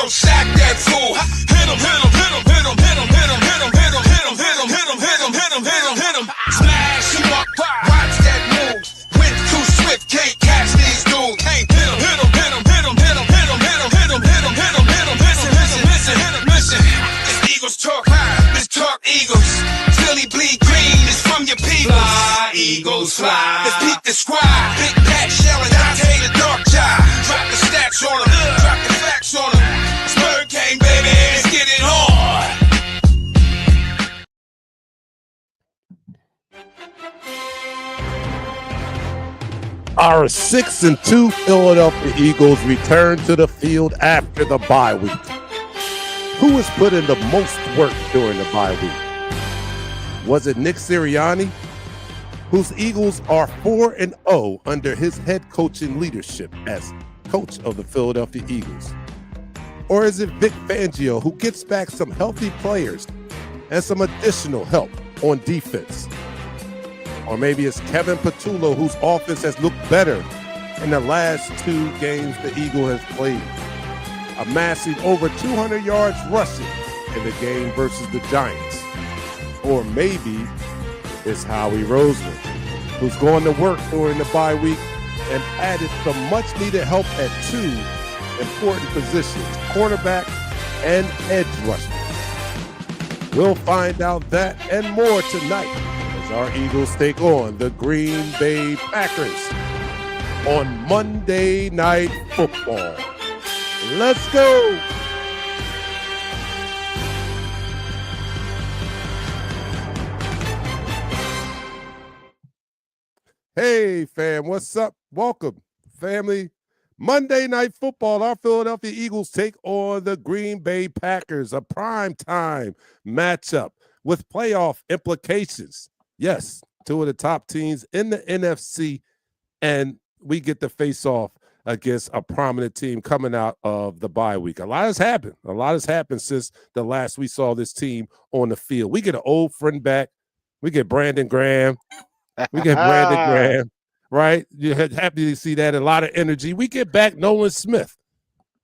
sack that fool. Hit him, hit him, hit him, hit him, hit him, hit him, hit him, hit him, hit him, hit him, hit him, hit him, hit him, hit him, hit him. Smash him up, watch that move. Went too swift, can't catch these dudes. Hit him, hit him, hit him, hit him, hit him, hit him, hit him, hit him, hit him, hit him, hit him. Listen, listen, listen, listen. This Eagles talk high, this talk Eagles. Philly bleed green, it's from your people. Fly, Eagles, fly. This Pete the Scribe, Big Pat shelling Dante the dark child. Drop the stats on him, drop the facts on him. Spur game, baby, let's get it on. Our 6-2 Philadelphia Eagles return to the field after the bye week. Who has put in the most work during the bye week? Was it Nick Sirianni, whose Eagles are 4-0 under his head coaching leadership as coach of the Philadelphia Eagles? Or is it Vic Fangio, who gets back some healthy players and some additional help on defense? Or maybe it's Kevin Patullo, whose offense has looked better in the last 2 games the Eagle has played, amassing over 200 yards rushing in the game versus the Giants. Or maybe it's Howie Roseman, who's going to work during the bye week and added some much-needed help at 2 important positions, quarterback and edge rusher. We'll find out that and more tonight as our Eagles take on the Green Bay Packers on Monday Night Football. Let's go! Hey, fam, what's up? Welcome, family. Monday Night Football, our Philadelphia Eagles take on the Green Bay Packers, a primetime matchup with playoff implications. Yes, 2 of the top teams in the NFC, and we get to face off against a prominent team coming out of the bye week. A lot has happened. A lot has happened since the last we saw this team on the field. We get an old friend back. We get Brandon Graham. Right? You're happy to see that. A lot of energy. We get back Nolan Smith,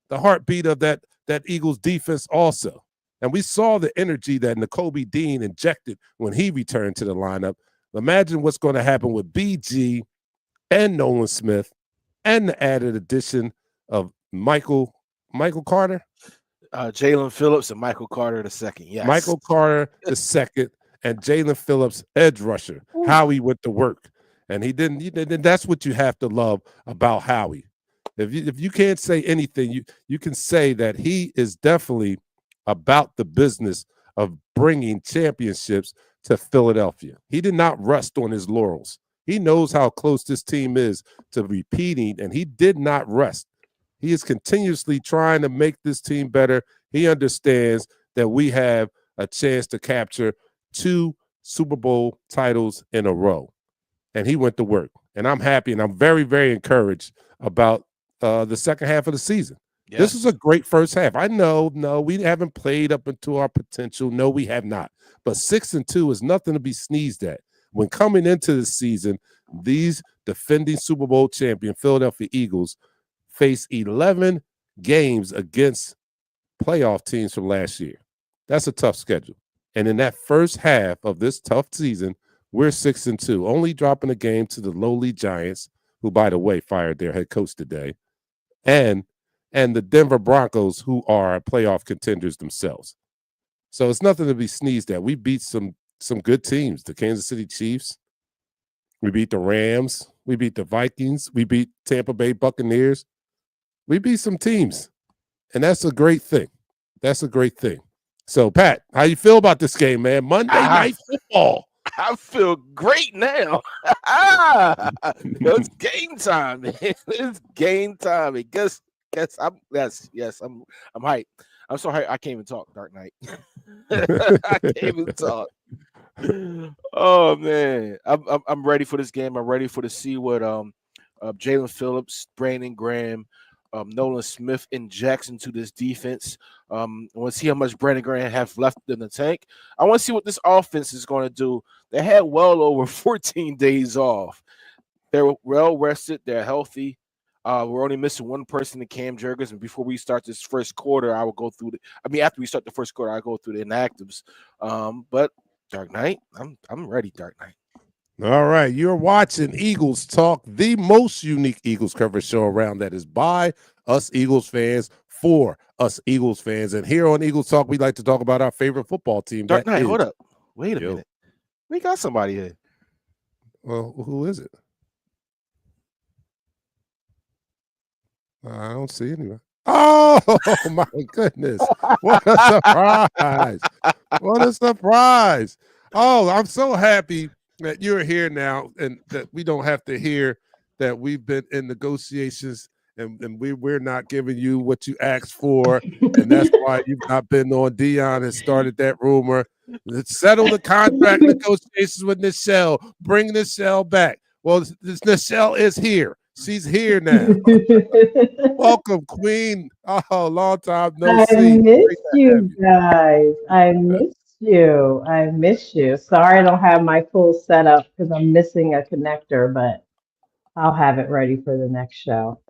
the heartbeat of that Eagles defense also. And we saw the energy that Nakobe Dean injected when he returned to the lineup. Imagine what's going to happen with BG and Nolan Smith and the added addition of Michael Carter. Jalen Phillips and Michael Carter II. Yes. Michael Carter II and Jalen Phillips, edge rusher. Ooh. Howie went to work. And he didn't. That's what you have to love about Howie. If you can't say anything, you can say that he is definitely about the business of bringing championships to Philadelphia. He did not rest on his laurels. He knows how close this team is to repeating, and he did not rest. He is continuously trying to make this team better. He understands that we have a chance to capture 2 Super Bowl titles in a row. And he went to work. And I'm happy, and I'm very, very encouraged about the second half of the season. Yeah. This is a great first half. I know, we haven't played up into our potential. No, we have not. But 6-2 is nothing to be sneezed at. When coming into the season, these defending Super Bowl champion Philadelphia Eagles face 11 games against playoff teams from last year. That's a tough schedule. And in that first half of this tough season, we're 6-2, only dropping a game to the lowly Giants, who, by the way, fired their head coach today, and the Denver Broncos, who are playoff contenders themselves. So it's nothing to be sneezed at. We beat some good teams, the Kansas City Chiefs. We beat the Rams. We beat the Vikings. We beat Tampa Bay Buccaneers. We beat some teams, and that's a great thing. That's a great thing. So, Pat, how you feel about this game, man? Monday Night Football. I feel great now. It's game time, man. It's game time. I'm hyped. I'm so hyped I can't even talk, DarkKnight. I can't even talk. Oh man. I'm ready for this game. I'm ready to see what Jalen Phillips, Brandon Graham, Nolan Smith injects into this defense. I want to see how much Brandon Graham have left in the tank. I want to see what this offense is going to do. They had well over 14 days off. They're well rested. They're healthy. We're only missing one person in Cam Jurgens, and before we start this first quarter, I will go through after we start the first quarter, I go through the inactives. But Dark Knight, I'm ready, Dark Knight. All right, you're watching Eagles Talk, the most unique Eagles coverage show around that is by us Eagles fans for us Eagles fans. And here on Eagles Talk, we like to talk about our favorite football team. Dark Knight, hold up. Wait a minute. We got somebody here. Well, who is it? I don't see anyone. Oh, my goodness. What a surprise. What a surprise. Oh, I'm so happy that you're here now and that we don't have to hear that we've been in negotiations and we're not giving you what you asked for. And that's why you've not been on. Dion has started that rumor. Let's settle the contract negotiations with Nichelle. Bring Nichelle back. Well, this Nichelle is here. She's here now. Welcome, Queen. Oh, long time no see. I miss you guys. I miss you. I miss you. Sorry I don't have my full setup because I'm missing a connector, but I'll have it ready for the next show.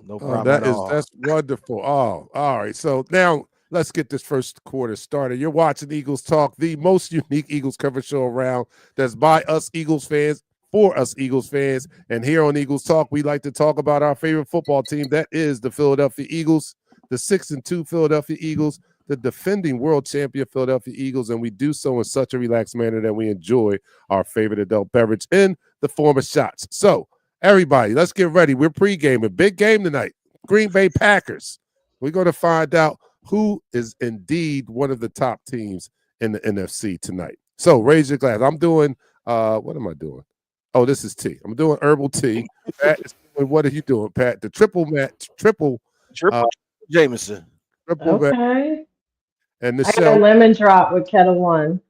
No problem. That's wonderful. Oh, all right. So now let's get this first quarter started. You're watching Eagles Talk, the most unique Eagles coverage show around that's by us Eagles fans. For us Eagles fans, and here on Eagles Talk, we like to talk about our favorite football team. That is the Philadelphia Eagles, the 6-2 Philadelphia Eagles, the defending world champion Philadelphia Eagles, and we do so in such a relaxed manner that we enjoy our favorite adult beverage in the form of shots. So, everybody, let's get ready. We're pre-gaming. Big game tonight. Green Bay Packers. We're going to find out who is indeed one of the top teams in the NFC tonight. So, raise your glass. I'm doing, what am I doing? Oh, this is tea. I'm doing herbal tea. Pat, what are you doing, Pat? The triple Jameson. Okay. And I got a lemon drop with Kettle One.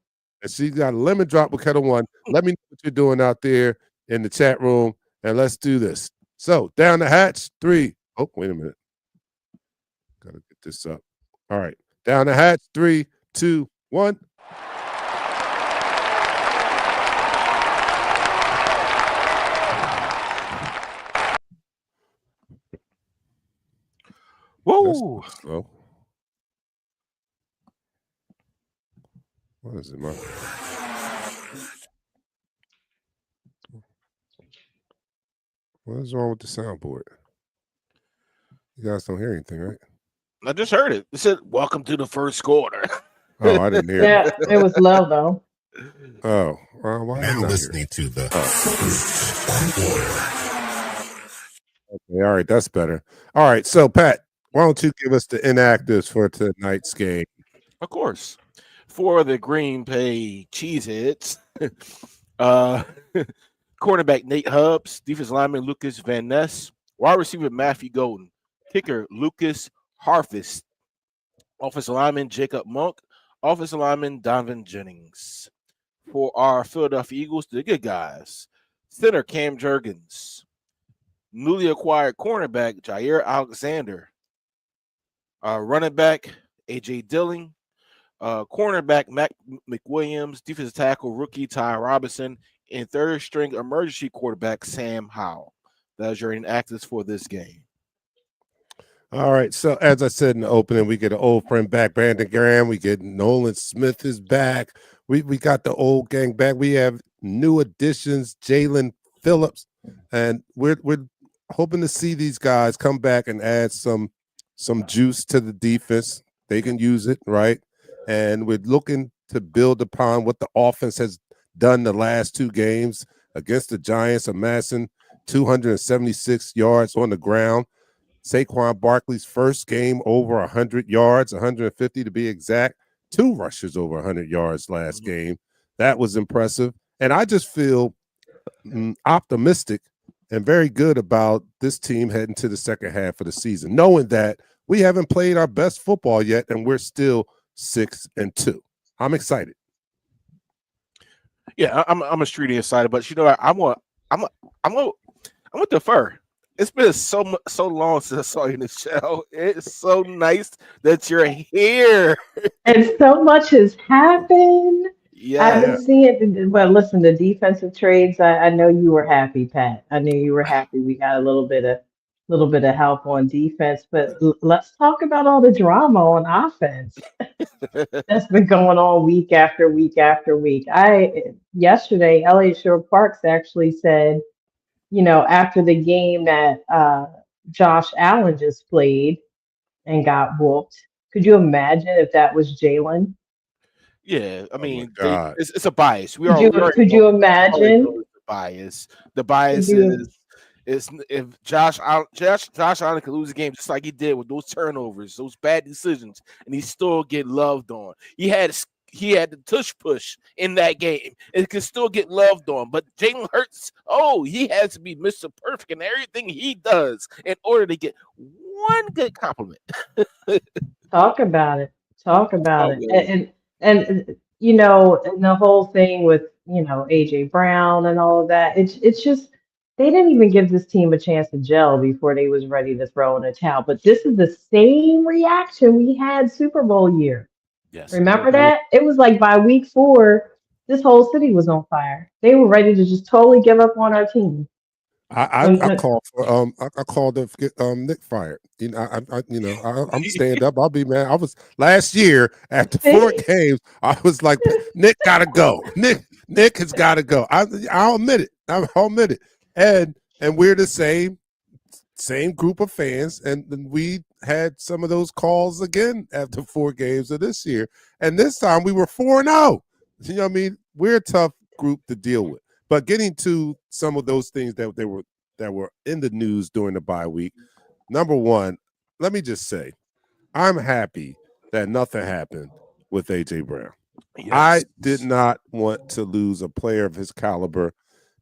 And she's got a lemon drop with Kettle One. Let me know what you're doing out there in the chat room, and let's do this. So, down the hatch, 3. Oh, wait a minute. Got to get this up. All right. Down the hatch, 3, 2, 1. Whoa. Oh. What is it, Mark? What is wrong with the soundboard? You guys don't hear anything, right? I just heard it. It said, "Welcome to the first quarter." Oh, I didn't hear it. Yeah, it was low, though. Oh, well, why am I listening to the first quarter? Okay, all right, that's better. All right, so Pat, why don't you give us the inactives for tonight's game? Of course. For the Green Bay Cheeseheads, cornerback Nate Hubbs, defensive lineman Lucas Van Ness, wide receiver Matthew Golden, kicker Lucas Harfist, offensive lineman Jacob Monk, offensive lineman Donovan Jennings. For our Philadelphia Eagles, the good guys, center Cam Jurgens, newly acquired cornerback Jair Alexander, running back A.J. Dillon, cornerback Mac McWilliams, defensive tackle rookie Ty Robinson, and third string emergency quarterback Sam Howell. That is your inactives for this game. All right, so as I said in the opening, we get an old friend back, Brandon Graham. We get Nolan Smith is back. We got the old gang back. We have new additions, Jalen Phillips, and we're hoping to see these guys come back and add some juice to the defense. They can use it, right? And we're looking to build upon what the offense has done the last 2 games against the Giants, amassing 276 yards on the ground. Saquon Barkley's first game over 100 yards, 150 to be exact. 2 rushes over 100 yards last game. That was impressive. And I just feel optimistic and very good about this team heading to the second half of the season, knowing that we haven't played our best football yet, and we're still 6-2. I'm excited. Yeah, I'm a street excited, but you know what? I'm gonna defer. It's been so long since I saw you in the show. It's so nice that you're here. And so much has happened. Yeah, I've been seeing. Well, listen, the defensive trades. I know you were happy, Pat. I knew you were happy. We got a little bit of little bit of help on defense. But let's talk about all the drama on offense that's been going on week after week after week. I yesterday, Elliot Shore Parks actually said, after the game that Josh Allen just played and got whooped, could you imagine if that was Jalen? Yeah, I Oh my mean, God. it's a bias. Could you could you imagine? The bias. The Could bias you is if Josh Allen could lose a game just like he did with those turnovers, those bad decisions, and he still get loved on. He had the tush push in that game. It could still get loved on. But Jalen Hurts, he has to be Mr. Perfect in everything he does in order to get one good compliment. talk about it? Talk about Oh, it. man. And the whole thing with AJ Brown and all of that. It's just they didn't even give this team a chance to gel before they was ready to throw in a towel. But this is the same reaction we had Super Bowl year. Yes. Remember that? It was like by week 4, this whole city was on fire. They were ready to just totally give up on our team. I called for I called to get Nick fired. I'm stand up. I'll be mad. I was last year after 4 games. I was like, Nick gotta go. Nick has got to go. I'll admit it. I'll admit it. And we're the same group of fans, and we had some of those calls again after 4 games of this year. And this time we were 4-0. You know what I mean? We're a tough group to deal with. But getting to some of those things that were in the news during the bye week. Number one, let me just say, I'm happy that nothing happened with AJ Brown. Yes. I did not want to lose a player of his caliber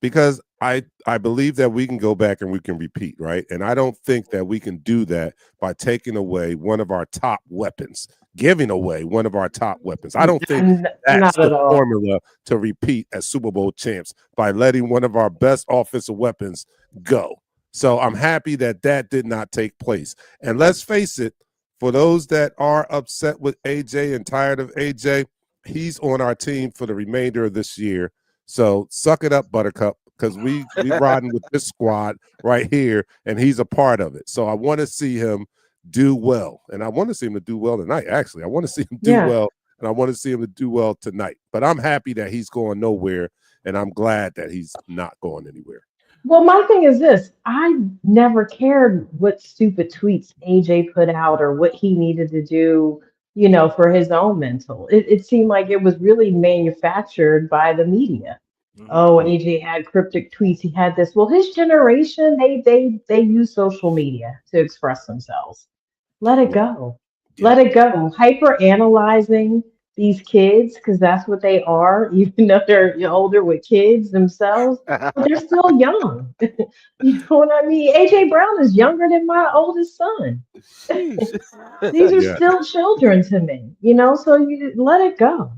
because I believe that we can go back and we can repeat, right? And I don't think that we can do that by taking away one of our top weapons, giving away one of our top weapons. I don't think that's the formula to repeat as Super Bowl champs by letting one of our best offensive weapons go. So I'm happy that did not take place. And let's face it, for those that are upset with AJ and tired of AJ, he's on our team for the remainder of this year. So suck it up, Buttercup, because we riding with this squad right here, and he's a part of it. So I want to see him do well, and I want to see him to do well tonight. Actually, I want to see him do well, and I want to see him to do well tonight. But I'm happy that he's going nowhere, and I'm glad that he's not going anywhere. Well, my thing is this. I never cared what stupid tweets AJ put out or what he needed to do, for his own mental. It seemed like it was really manufactured by the media. Mhm. Oh, AJ had cryptic tweets. He had this. Well, his generation, they use social media to express themselves. Let it go. Let it go. Hyper analyzing these kids because that's what they are, even though they're older with kids themselves, but they're still young. You know what I mean? AJ Brown is younger than my oldest son. These are still children to me, so you let it go.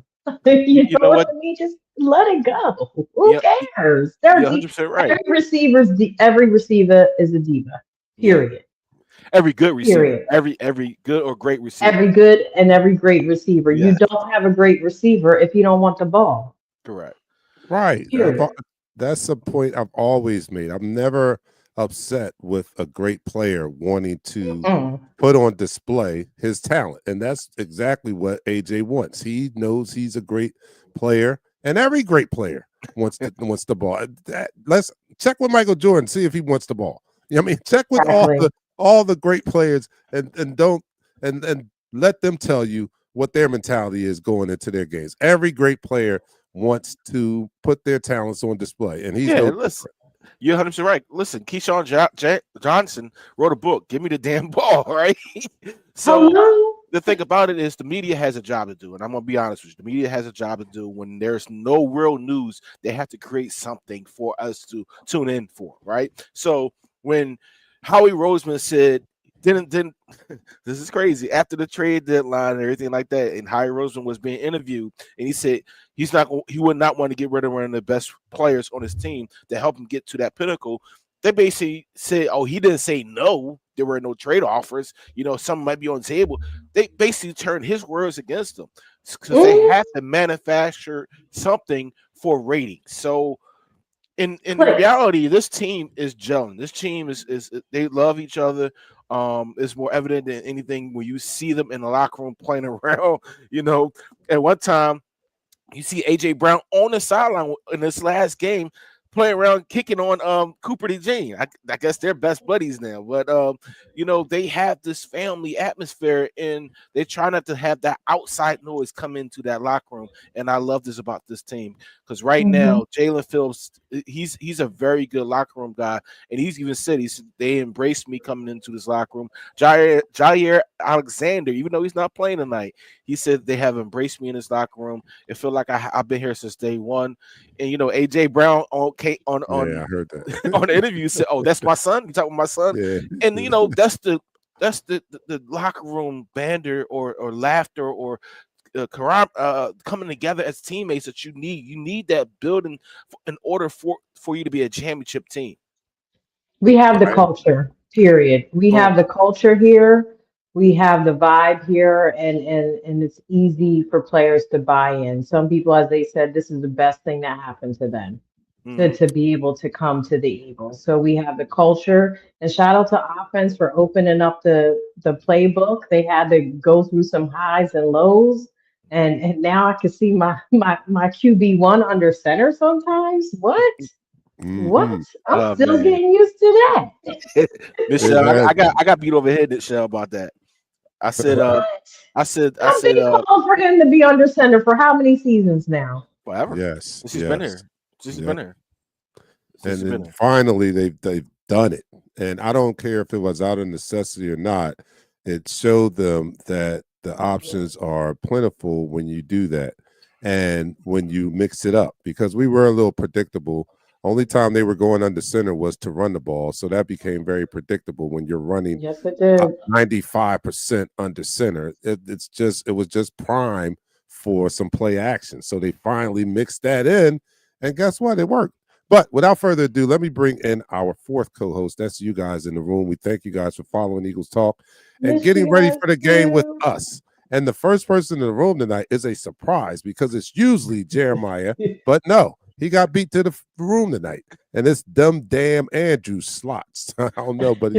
You know what I mean? Just let it go. Who cares? They're 100% right. Every receiver is a diva. Period. Every good receiver, every good or great receiver, every good and every great receiver. You don't have a great receiver if you don't want the ball. Correct. Right. That's a point I've always made. I'm never upset with a great player wanting to put on display his talent, and that's exactly what AJ wants. He knows he's a great player, and every great player wants the ball. Let's check with Michael Jordan, see if he wants the ball. I mean, check with all the great players and let them tell you what their mentality is going into their games. Every great player wants to put their talents on display, and he's listen. You're 100% right. Listen, Keyshawn Johnson wrote a book, Give Me the Damn Ball, right? So the thing about it is the media has a job to do, and I'm going to be honest with you. The media has a job to do. When there's no real news, they have to create something for us to tune in for, right? So when Howie Roseman said, didn't this is crazy, after the trade deadline and everything like that, and Howie Roseman was being interviewed, and he said he would not want to get rid of one of the best players on his team to help him get to that pinnacle. They basically said, he didn't say no, there were no trade offers, some might be on the table. They basically turned his words against them because they have to manufacture something for ratings. So in clicks. reality, this team is gelling. This team is they love each other. It's more evident than anything when you see them in the locker room playing around. You know, at one time you see AJ Brown on the sideline in this last game playing around, kicking on Cooper DeJean. I guess they're best buddies now, but you know, they have this family atmosphere and they try not to have that outside noise come into that locker room. And I love this about this team because right Mhm. now Jalen Phillips, he's a very good locker room guy, and he's even said they embraced me coming into this locker room. Jair Alexander, even though he's not playing tonight, he said they have embraced me in this locker room. It feel like I've been here since day one. And you know, AJ Brown on Yeah, I heard that. on the interview said, "Oh, that's my son. You talking about my son?" Yeah. And you know, that's the locker room banter or laughter or coming together as teammates that you need. You need that building in order for you to be a championship team. We have the Right. culture, period. We Boom. have the culture here. We have the vibe here, and it's easy for players to buy in. Some people, as they said, this is the best thing that happened to them. Mhm. To be able to come to the Eagles. So we have the culture, and shout out to offense for opening up the playbook. They had to go through some highs and lows, and now I can see my QB1 under center sometimes. What? What? Hmm. I'm Oh still man, getting used to that. It Michelle, has I got beat over the head, Michelle, about that. I said, What? I I've said, been called for him to be under center for how many seasons now? forever yes, since he's been yes. here. Since he's Yep. been here. Since And he's been then here. finally they've done it. And I don't care if it was out of necessity or not. It showed them that the options are plentiful when you do that and when you mix it up, because we were a little predictable. Only time they were going under center was to run the ball. So that became very predictable when you're running Yes, it did. 95% under center. It was just prime for some play action. So they finally mixed that in, and guess what? It worked. But without further ado, let me bring in our fourth co-host. That's you guys in the room. We thank you guys for following Eagles Talk and Miss getting you ready guys for the game with too. us. And the first person in the room tonight is a surprise because it's usually Jeremiah, but no, he got beat to the room tonight. And it's them damn Andrew slots. I don't know, but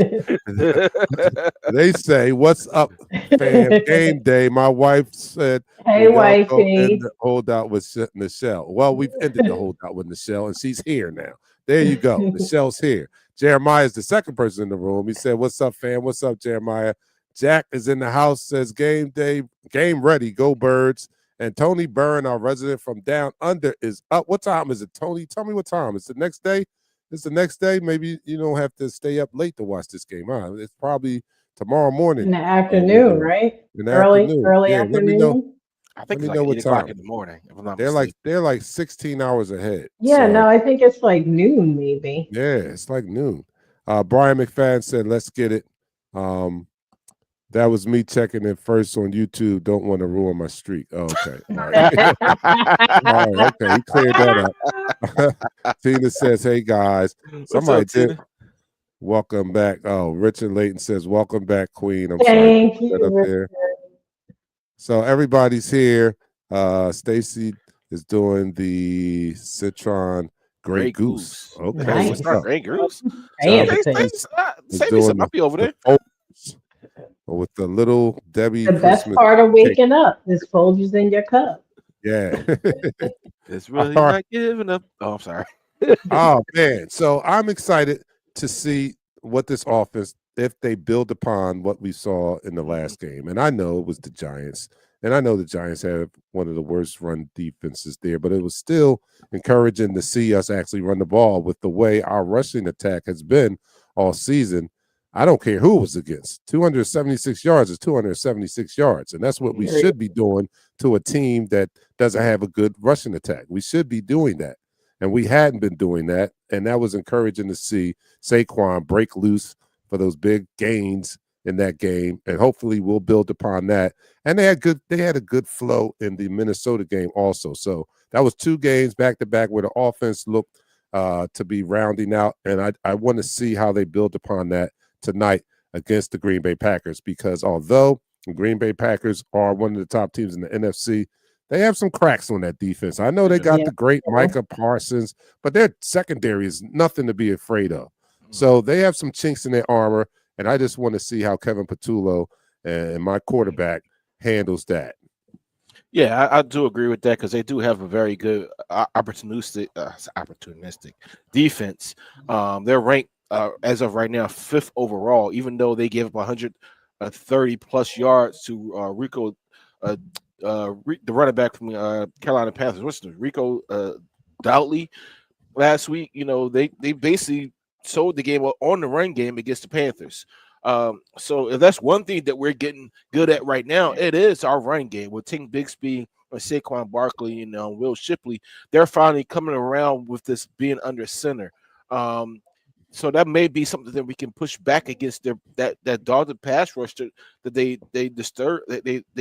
they say, "What's up, fam? Game day." My wife said, Hey, "Will y'all go in wifey. the holdout with Nichelle?" Well, we've ended the holdout with Nichelle, and she's here now. There you go. Nichelle's here. Jeremiah is the second person in the room. He said, "What's up, fam? What's up, Jeremiah?" Jack is in the house. Says, "Game day, game ready. Go Birds." And Tony Byrne, our resident from down under, is up. What time is it, Tony? Tell me what time. It's the next day. It's the next day. Maybe you don't have to stay up late to watch this game. Huh? It's probably tomorrow morning. In the Maybe afternoon, right? in the Early, afternoon. early Yeah, let me know. afternoon. I Let think me it's like know what 8 o'clock time. in the morning, if I'm not They're like mistaken. 16 hours ahead. Yeah, So no, I think it's like noon, maybe. yeah, it's like noon. Brian McFadden said, "Let's get it." That was me checking in first on YouTube. Don't want to ruin my streak. Oh, okay. All right. All right. Okay. He cleared that up. Tina says, "Hey guys." What's Somebody up, did Tina? welcome back. Oh, Richard Layton says, "Welcome back, Queen." I'm sorry to Thank put that you, up Richard. there. So everybody's here. Stacy is doing the Citron Grey Grey Goose. Goose. Okay, Oh, what's it's not Nice. up? Grey Goose. Okay, Fancy. Is say me doing something. I'll be over the there. Folgers with the little Debbie The best Christmas part of cake. waking up is Folgers in your cup. Yeah. It's All really right. not giving up. Oh, I'm sorry. Oh man, so I'm excited to see what this offense, if they build upon what we saw in the last game. And I know it was the Giants, and I know the Giants have one of the worst run defenses there, but it was still encouraging to see us actually run the ball with the way our rushing attack has been all season. I don't care who it was against. 276 yards is 276 yards, and that's what we Period. should be doing to a team that doesn't have a good rushing attack. We should be doing that. And we hadn't been doing that. And that was encouraging to see Saquon break loose for those big gains in that game. And hopefully we'll build upon that. And they had a good flow in the Minnesota game also. So that was 2 games back to back where the offense looked to be rounding out. And I want to see how they build upon that tonight against the Green Bay Packers, because although the Green Bay Packers are one of the top teams in the NFC, they have some cracks on that defense. I know they got Yeah. the great Micah Parsons, but their secondary is nothing to be afraid of. So they have some chinks in their armor, and I just want to see how Kevin Patullo and my quarterback handles that. Yeah, I do agree with that because they do have a very good opportunistic defense. They're ranked as of right now 5th overall, even though they gave up 130 plus yards to Rico, the running back from Carolina Panthers. What's the Rico Doutley last week? You know, they basically sold the game on the run game against the Panthers. So if that's one thing that we're getting good at right now, it is our run game with Ting Bigsby and Saquon Barkley and Will Shipley. They're finally coming around with this being under center. So that may be something that we can push back against that dogged pass rush that they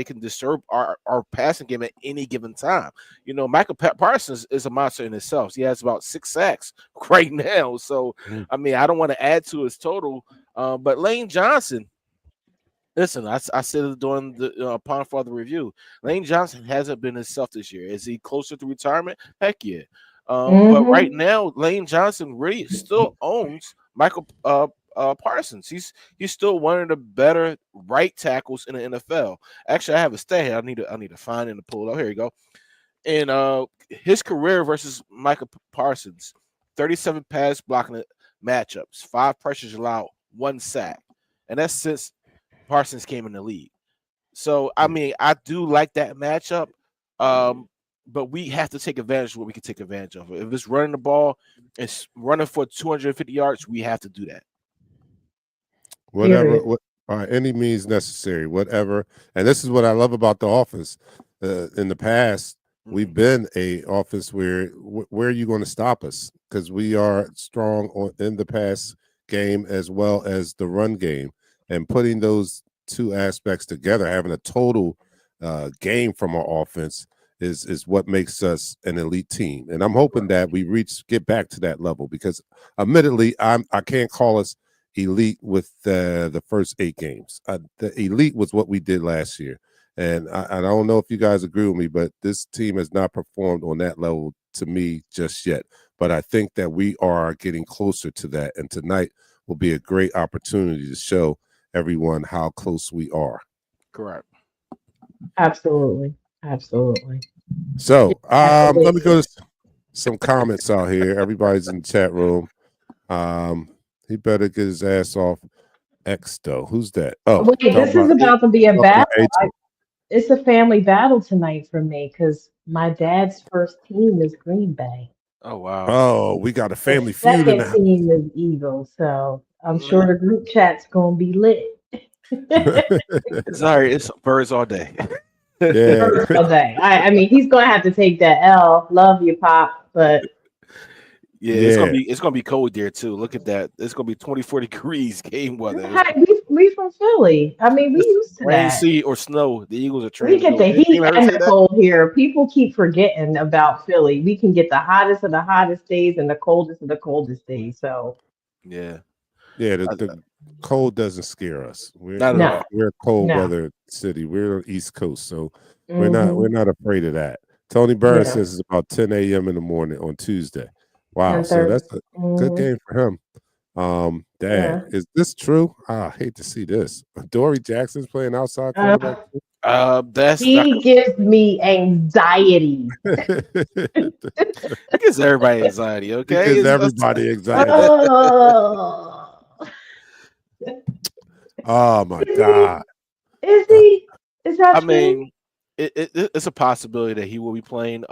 can disturb our passing game at any given time. You know, Michael Parsons is a monster in himself. He has about 6 sacks right now. So I mean, I don't want to add to his total, but Lane Johnson. Listen, I said it during the upon further review. Lane Johnson hasn't been himself this year. Is he closer to retirement? Heck yeah. But right now, Lane Johnson really still owns Michael Parsons. He's still one of the better right tackles in the NFL. Actually, I have a stat here. I need to find and pull it up. Here you go. And his career versus Michael Parsons, 37 pass blocking matchups, 5 pressures allowed, 1 sack, and that's since Parsons came in the league. So I mean, I do like that matchup. But we have to take advantage of what we can take advantage of. If it's running the ball, it's running for 250 yards, we have to do that. Whatever, any means necessary, whatever. And this is what I love about the offense. In the past, we've been a offense where are you going to stop us? Because we are strong in the pass game as well as the run game. And putting those two aspects together, having a total game from our offense is what makes us an elite team. And I'm hoping that we get back to that level, because admittedly, I can't call us elite with the first 8 games. The elite was what we did last year. And I don't know if you guys agree with me, but this team has not performed on that level to me just yet. But I think that we are getting closer to that. And tonight will be a great opportunity to show everyone how close we are. Correct. Absolutely. So let me go to some comments out here. Everybody's in the chat room. He better get his ass off X though. Who's that? Oh, wait, this is about to be a battle. It's a family battle tonight for me because my dad's first team is Green Bay. Oh wow. Oh, we got a family the feud in the second team is Eagles, so I'm sure the group chat's gonna be lit. Sorry, it's birds all day. Yeah. All day. I mean, he's gonna have to take that L. Love you, Pop, but yeah, it's gonna be cold there too. Look at that. It's gonna be 24 degrees game weather. We from Philly. I mean, we used to rain, that. sea, or snow. The Eagles are We trained. get the heat and the cold here. People keep forgetting about Philly. We can get the hottest of the hottest days and the coldest of the coldest days. So yeah. The cold doesn't scare us. We're a cold weather city. We're on the East Coast, so we're not afraid of that. Tony Burns says it's about 10 a.m. in the morning on Tuesday. Wow, so that's a good game for him. Is this true? I hate to see this. Dory Jackson's playing outside quarterback. He gives me anxiety. It gives everybody anxiety, okay? It gives everybody anxiety. Oh my God. Is he? Is that true? mean, it's a possibility that he will be playing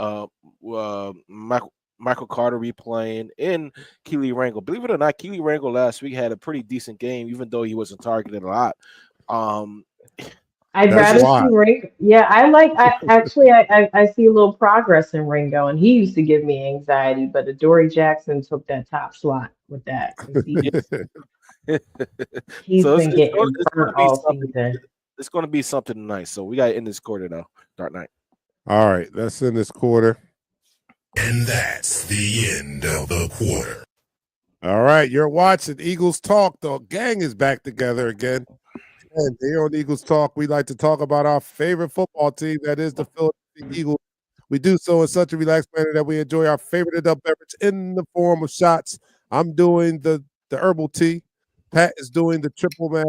Michael Carter replaying in Keely Rangel. Believe it or not, Keely Rangel last week had a pretty decent game, even though he wasn't targeted a lot. I'd rather see Ringo. Yeah, I see a little progress in Ringo, and he used to give me anxiety, but Adoree Jackson took that top slot with that. He's been getting burnt all season. It's going to be something nice. So we got to end this quarter now, DarkKnight. All right, let's end this quarter. And that's the end of the quarter. All right, you're watching Eagles Talk. The gang is back together again. And here on Eagles Talk, we like to talk about our favorite football team, that is the Philadelphia the Eagles. We do so in such a relaxed manner that we enjoy our favorite adult beverage in the form of shots. I'm doing the herbal tea. Pat is doing the triple mash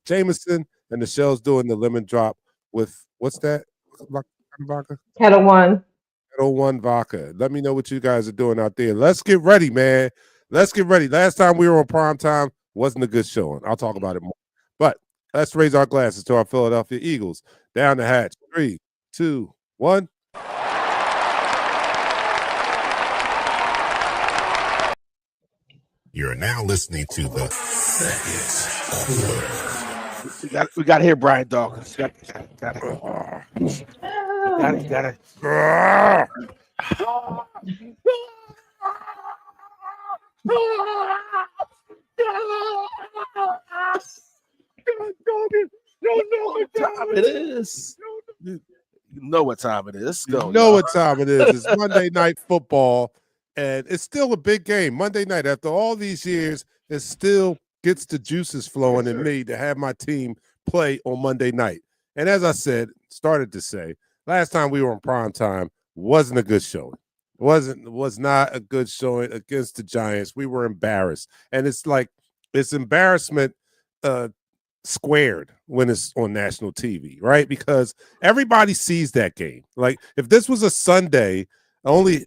Jameson, and Nichelle's doing the lemon drop with what's that? Vodka? Kettle One. Kettle One vodka. Let me know what you guys are doing out there. Let's get ready, man. Let's get ready. Last time we were on prime time wasn't a good showing. I'll talk about it more. But let's raise our glasses to our Philadelphia Eagles. Down the hatch. 3, 2, 1. You're now listening to the second quarter. We got to hear Brian Dawkins. Got it. It is. You know what time it is. You know what time it is. It's Monday Night Football, and it's still a big game. Monday night, after all these years, it still gets the juices flowing in me to have my team play on Monday night. And as I started to say, last time we were on prime time wasn't a good showing. Was not a good showing against the Giants. We were embarrassed, and it's embarrassment squared when it's on national TV, right? Because everybody sees that game. Like if this was a Sunday, only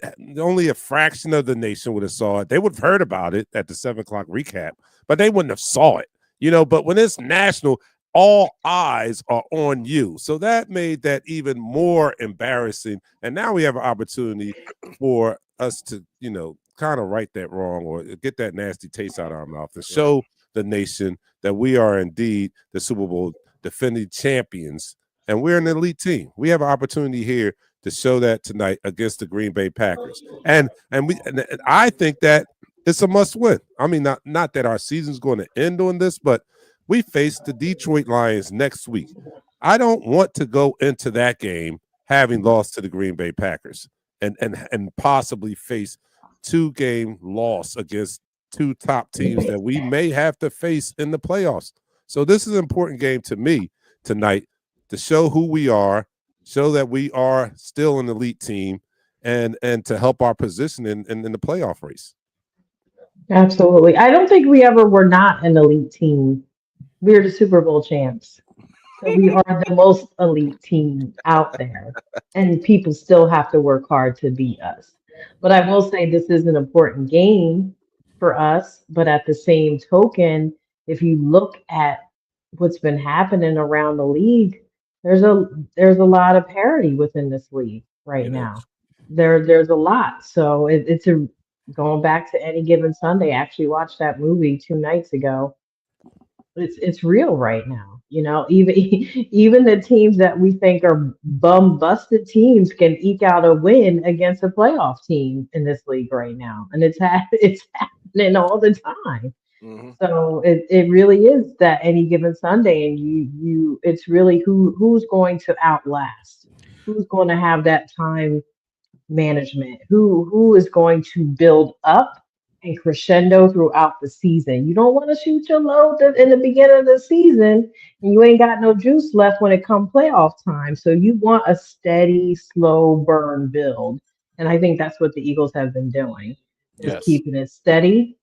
a fraction of the nation would have saw it. They would have heard about it at the 7 o'clock recap, but they wouldn't have saw it, But when it's national, all eyes are on you. So that made that even more embarrassing. And now we have an opportunity for us to, kind of right that wrong or get that nasty taste out of our mouth and show the nation that we are indeed the Super Bowl defending champions. And we're an elite team. We have an opportunity here to show that tonight against the Green Bay Packers. And I think that it's a must win. I mean, not that our season's going to end on this, but we face the Detroit Lions next week. I don't want to go into that game having lost to the Green Bay Packers and possibly face 2-game loss against 2 top teams that we may have to face in the playoffs. So this is an important game to me tonight to show who we are, show that we are still an elite team, and to help our position in the playoff race. Absolutely. I don't think we ever were not an elite team. We're the Super Bowl champs. So we are the most elite team out there. And people still have to work hard to beat us. But I will say this is an important game for us. But at the same token, if you look at what's been happening around the league, there's a lot of parity within this league right now. There's a lot. So it's going back to Any Given Sunday. I actually watched that movie 2 nights ago. It's real right now. Even the teams that we think are bum busted teams can eke out a win against a playoff team in this league right now, and it's happening all the time. Mm-hmm. So it really is that Any Given Sunday, and it's really who's going to outlast, who's going to have that time management, who is going to build up and crescendo throughout the season. You don't want to shoot your load in the beginning of the season and you ain't got no juice left when it comes playoff time. So you want a steady, slow burn build. And I think that's what the Eagles have been doing. Is keeping it steady,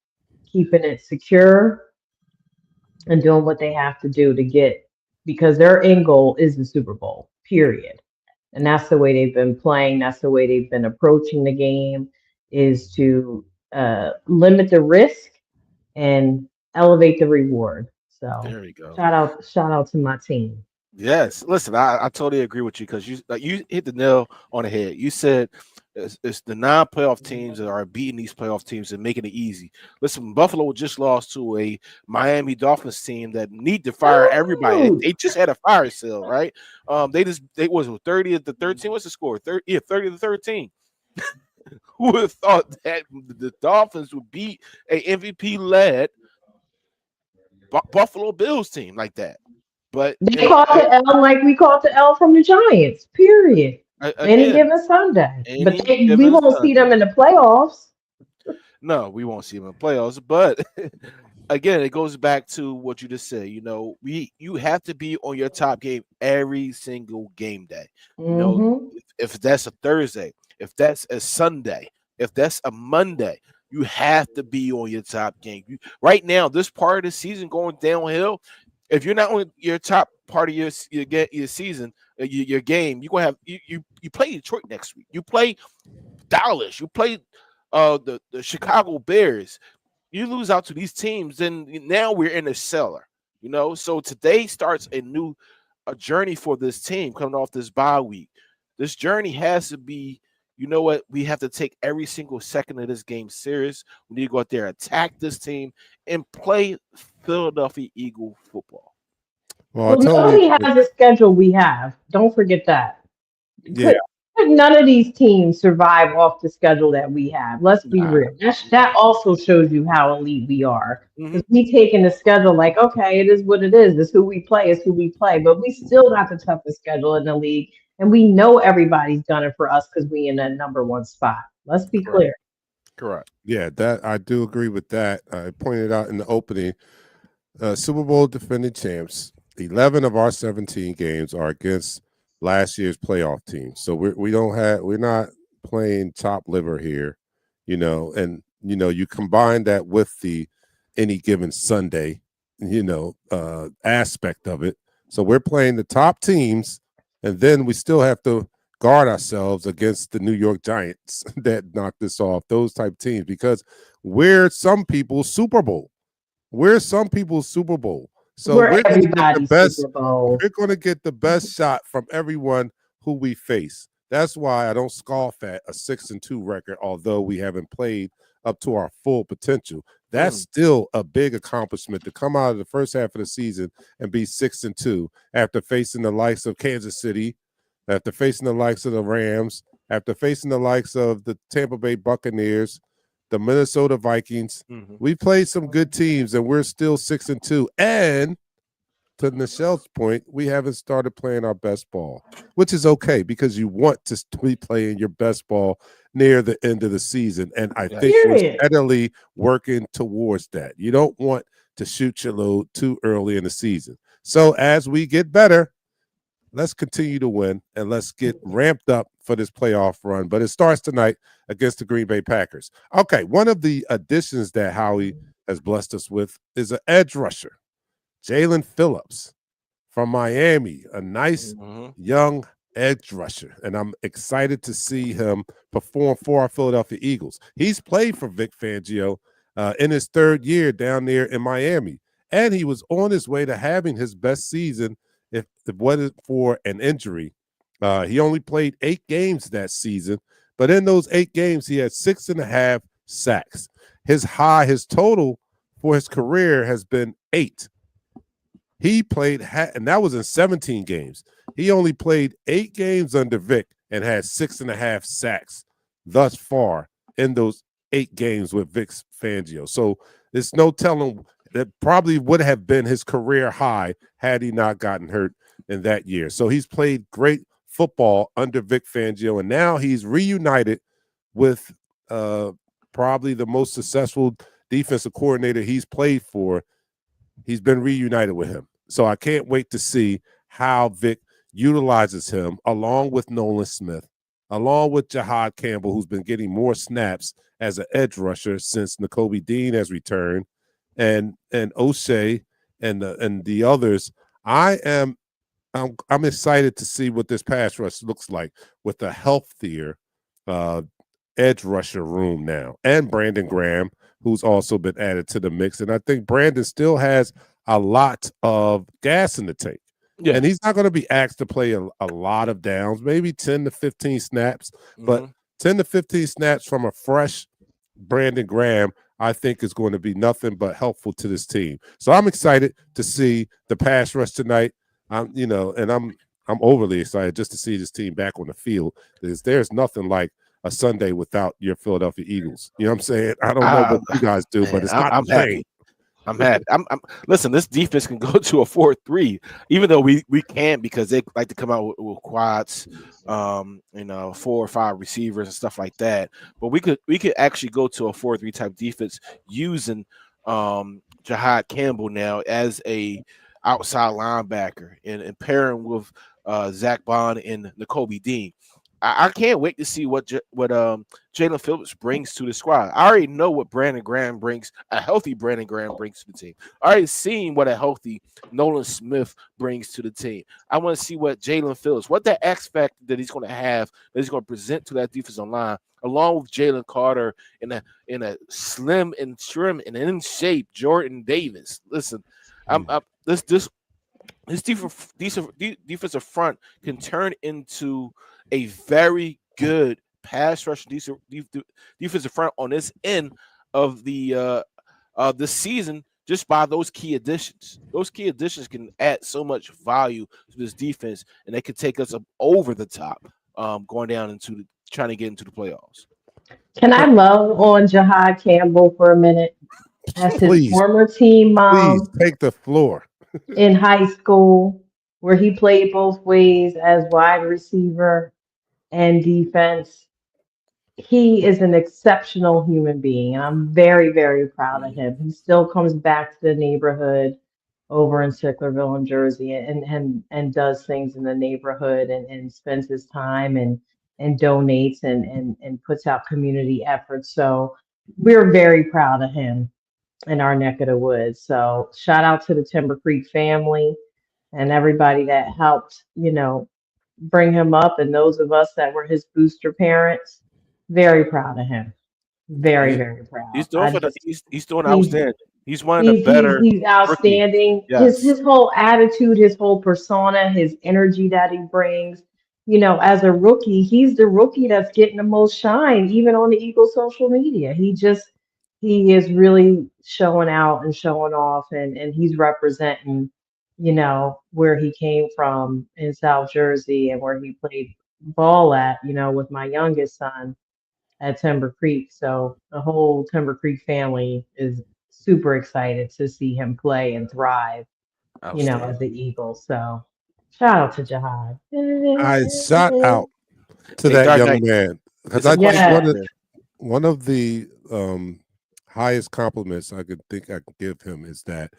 keeping it secure, and doing what they have to do to get, because their end goal is the Super Bowl, period. And that's the way they've been playing. That's the way they've been approaching the game, is to limit the risk and elevate the reward. So there we go. Shout out to my team. Yes, listen, I totally agree with you, because you hit the nail on the head. You said it's the non-playoff teams that are beating these playoff teams and making it easy. Listen, Buffalo just lost to a Miami Dolphins team that need to fire everybody. They just had a fire sale, right? They was 30-13. What's the score? 30-13. Who would have thought that the Dolphins would beat a MVP-led Buffalo Bills team like that? But they caught the L like we caught the L from the Giants, period. Any given Sunday. But we won't see them in the playoffs. No, we won't see them in the playoffs. But again, it goes back to what you just said. You have to be on your top game every single game day. if that's a Thursday, if that's a Sunday, if that's a Monday, you have to be on your top game. Right now, this part of the season going downhill. If you're not on your top part of your season, your game, you're gonna have you play Detroit next week. You play Dallas. You play the Chicago Bears. You lose out to these teams, then now we're in a cellar. So today starts a journey for this team coming off this bye week. This journey has to be, we have to take every single second of this game serious. We need to go out there, attack this team, and play Philadelphia Eagle football. Well, nobody has the schedule we have. Don't forget that. Yeah. None of these teams survive off the schedule that we have. Let's be real. That also shows you how elite we are. Because we taking the schedule like, okay, it is what it is. It's who we play. It's who we play. But we still got the toughest schedule in the league. And we know everybody's done it for us because we in that #1 spot. Let's be clear. Correct. Yeah, that I do agree with that. I pointed out in the opening, Super Bowl defending champs. 11 of our 17 games are against last year's playoff team. So we're not playing top liver here, and you combine that with the any given Sunday, aspect of it. So we're playing the top teams, and then we still have to guard ourselves against the New York Giants that knocked us off, those type teams, because we're some people's Super Bowl. We're some people's Super Bowl. So we're going to get the best. We're going to get the best shot from everyone who we face. That's why I don't scoff at a 6-2 record, although we haven't played up to our full potential. That's still a big accomplishment to come out of the first half of the season and be 6-2 after facing the likes of Kansas City, after facing the likes of the Rams, after facing the likes of the Tampa Bay Buccaneers, the Minnesota Vikings. We played some good teams, and we're still 6-2. And to Nichelle's point, we haven't started playing our best ball, which is okay because you want to be playing your best ball near the end of the season. And I think we're steadily working towards that. You don't want to shoot your load too early in the season. So as we get better, let's continue to win, and let's get ramped up for this playoff run. But it starts tonight against the Green Bay Packers. Okay, one of the additions that Howie has blessed us with is an edge rusher, Jalen Phillips from Miami, a nice young edge rusher. And I'm excited to see him perform for our Philadelphia Eagles. He's played for Vic Fangio in his 3rd year down there in Miami, and he was on his way to having his best season if it wasn't for an injury. He only played 8 games that season, but in those 8 games, he had 6.5 sacks. His total for his career has been 8. He played, and that was in 17 games. He only played 8 games under Vic and had 6.5 sacks thus far in those 8 games with Vic Fangio. So there's no telling. That probably would have been his career high had he not gotten hurt in that year. So he's played great football under Vic Fangio, and now he's reunited with probably the most successful defensive coordinator he's played for. He's been reunited with him. So I can't wait to see how Vic utilizes him along with Nolan Smith, along with Jahad Campbell, who's been getting more snaps as an edge rusher since Nakobe Dean has returned, and O'Shea and the others. I'm excited to see what this pass rush looks like with a healthier edge rusher room now, and Brandon Graham, who's also been added to the mix. And I think Brandon still has a lot of gas in the tank. Yeah. And he's not going to be asked to play a lot of downs, maybe 10 to 15 snaps, but 10 to 15 snaps from a fresh Brandon Graham, I think is going to be nothing but helpful to this team. So I'm excited to see the pass rush tonight. I'm overly excited just to see this team back on the field. There's nothing like a Sunday without your Philadelphia Eagles. You know what I'm saying? I don't know what you guys do, but it's not the same. I'm happy. Listen, this defense can go to a 4-3, even though we can't, because they like to come out with quads, 4 or 5 receivers and stuff like that. But we could actually go to a 4-3 type defense using Jahad Campbell now as a outside linebacker and pairing with Zach Bond and Nakobe Dean. I can't wait to see what Jalen Phillips brings to the squad. I already know what Brandon Graham brings. A healthy Brandon Graham brings to the team. I already seen what a healthy Nolan Smith brings to the team. I want to see what Jalen Phillips, what that X factor that he's going to have, that he's going to present to that defensive line, along with Jalen Carter in a slim and trim and in shape Jordan Davis. Listen, this defensive front can turn into a very good pass rush defensive front on this end of the season just by those key additions. Those key additions can add so much value to this defense, and they could take us up over the top, going down into trying to get into the playoffs. Can I love on Jahad Campbell for a minute as his Please, former team please mom take the floor. in high school, where he played both ways as wide receiver and defense? He is an exceptional human being, and I'm very, very proud of him. He still comes back to the neighborhood over in Sicklerville in Jersey and does things in the neighborhood and spends his time and donates and puts out community efforts. So we're very proud of him in our neck of the woods. So shout out to the Timber Creek family and everybody that helped, bring him up, and those of us that were his booster parents. Very proud of him. Very, He, very proud. he's doing he's doing He's outstanding. He's one of the better he's rookies. outstanding. Yes. His whole attitude, his whole persona, his energy that he brings. As a rookie, he's the rookie that's getting the most shine, even on the Eagle social media. He is really showing out and showing off, and he's representing, where he came from in South Jersey and where he played ball at, with my youngest son at Timber Creek. So the whole Timber Creek family is super excited to see him play and thrive, as Outstanding. the Eagles. So shout out to Jihad. I shout out to Hey, that Dark young Knight, man because it's a I think question Yeah. up there. one of the highest compliments I could give him is that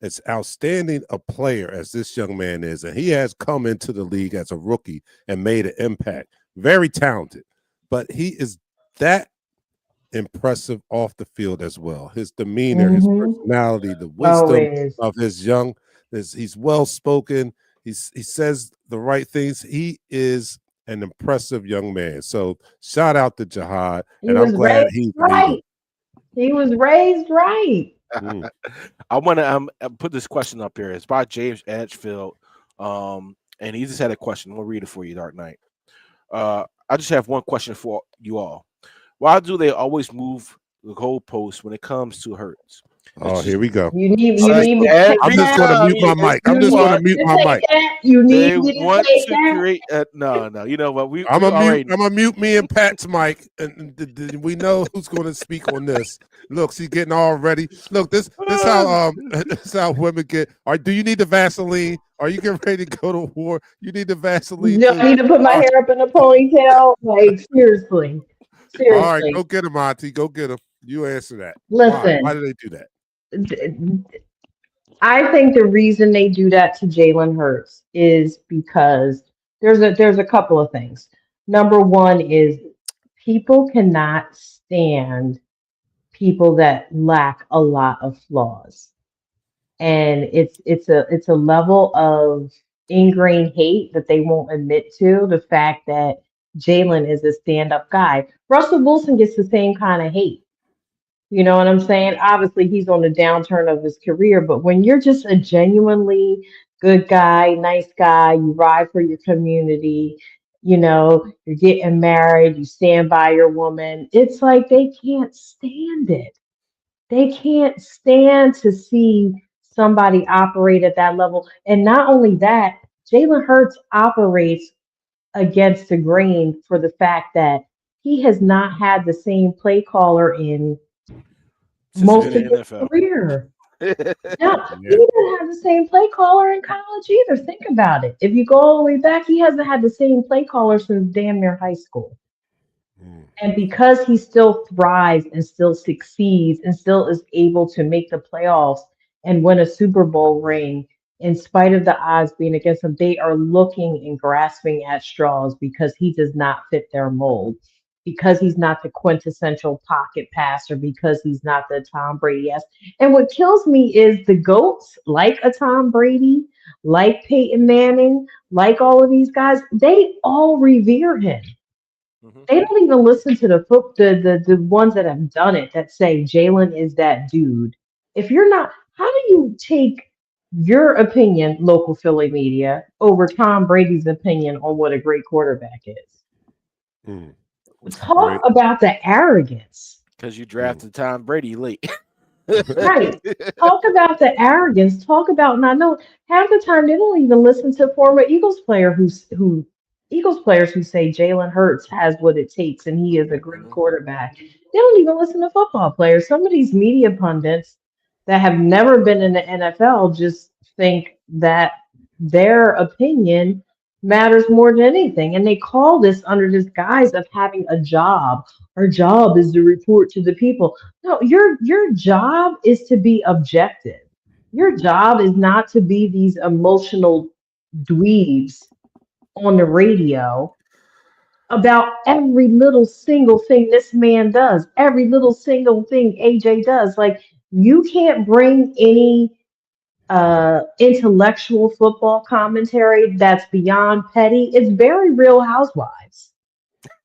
it's outstanding a player as this young man is, and he has come into the league as a rookie and made an impact. Very talented, but he is that impressive off the field as well. His demeanor, his personality, the wisdom Always. of his young. He's well spoken. He says the right things. He is an impressive young man. So shout out to Jihad, He and I'm was glad raised he's leading. right. He was raised right. I want to put this question up here. It's by James Edgefield, and he just had a question. We'll read it for you, Dark Knight. I just have one question for you all. Why do they always move the goalposts when it comes to Hurts? Oh, here we go. You need Like me to take I'm just going to that. mute my mic. You I'm just need going to me mute to my take mic. that. You They need me to want take to that. create no. You know what? We I'm already gonna mute me and Pat's mic, and we know who's going to speak on this. Look, she's getting all ready. Look, this how this is how women get. All right, do you need the Vaseline? Are you getting ready to go to war? You need the Vaseline. Do I need to put my hair up in a ponytail? Like, seriously. All right, Seriously. go get him, Auntie. Go get him. You answer that. Listen. Why do they do that? I think the reason they do that to Jalen Hurts is because there's a couple of things. Number one is people cannot stand people that lack a lot of flaws, and it's a level of ingrained hate that they won't admit to. The fact that Jalen is a stand-up guy, Russell Wilson gets the same kind of hate. You know what I'm saying? Obviously, he's on the downturn of his career, but when you're just a genuinely good guy, nice guy, you ride for your community, you're getting married, you stand by your woman, it's like they can't stand it. They can't stand to see somebody operate at that level. And not only that, Jalen Hurts operates against the grain for the fact that he has not had the same play caller in since most in of the his NFL. career. No, he Yeah. didn't have the same play caller in college either. Think about it. If you go all the way back, he hasn't had the same play caller since damn near high school. And because he still thrives and still succeeds and still is able to make the playoffs and win a Super Bowl ring in spite of the odds being against him, they are looking and grasping at straws because he does not fit their mold, because he's not the quintessential pocket passer, because he's not the Tom Brady. And what kills me is the GOATs, like a Tom Brady, like Peyton Manning, like all of these guys, they all revere him. Mhm. They don't even listen to the ones that have done it that say Jalen is that dude. If you're not, how do you take your opinion, local Philly media, over Tom Brady's opinion on what a great quarterback is? Mm, Talk great. about the arrogance. Because you Mm. drafted Tom Brady late. Right. Talk about the arrogance. Talk about not knowing. Half the time they don't even listen to former Eagles players who say Jalen Hurts has what it takes and he is a great Mhm. quarterback. They don't even listen to football players. Some of these media pundits that have never been in the NFL just think that their opinion matters more than anything. And they call this under this guise of having a job. Our job is to report to the people. No, your job is to be objective. Your job is not to be these emotional dweebs on the radio about every little single thing this man does, every little single thing AJ does. Like you can't bring any intellectual football commentary that's beyond petty. It's very Real Housewives.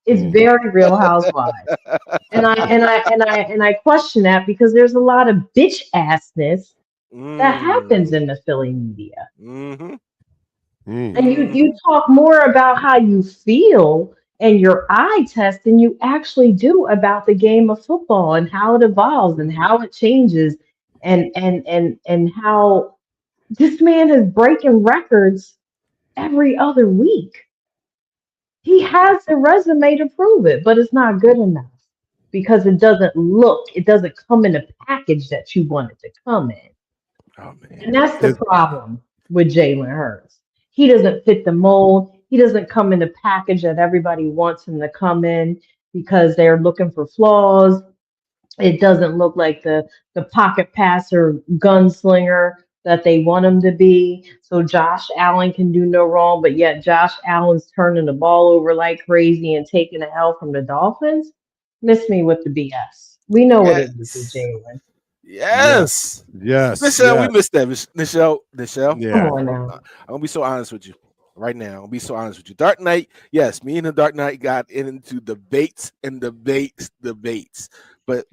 It's Mm. very Real Housewives. And I question that because there's a lot of bitch assness that happens Mm. in the Philly media. Mhm. Mm. And you Mhm. talk more about how you feel and your eye test than you actually do about the game of football and how it evolves and how it changes and how this man is breaking records every other week. He has the resume to prove it, but it's not good enough because it doesn't come in a package that you want it to come in. Oh man. And that's the It, problem with Jalen Hurts. He doesn't fit the mold. He doesn't come in the package that everybody wants him to come in because they're looking for flaws. It doesn't look like the pocket passer gunslinger that they want him to be. So Josh Allen can do no wrong, but yet Josh Allen's turning the ball over like crazy and taking a L from the Dolphins. Miss me with the BS. We know what it is with Yes. Jalen. yes, Yes. yes, Nichelle, we yes, missed that. Nichelle, Nichelle. Come yeah. on I'm now. gonna be so honest with you right now. I'm gonna be so honest with you. Dark Knight, yes, me and the Dark Knight got into debates and debates. But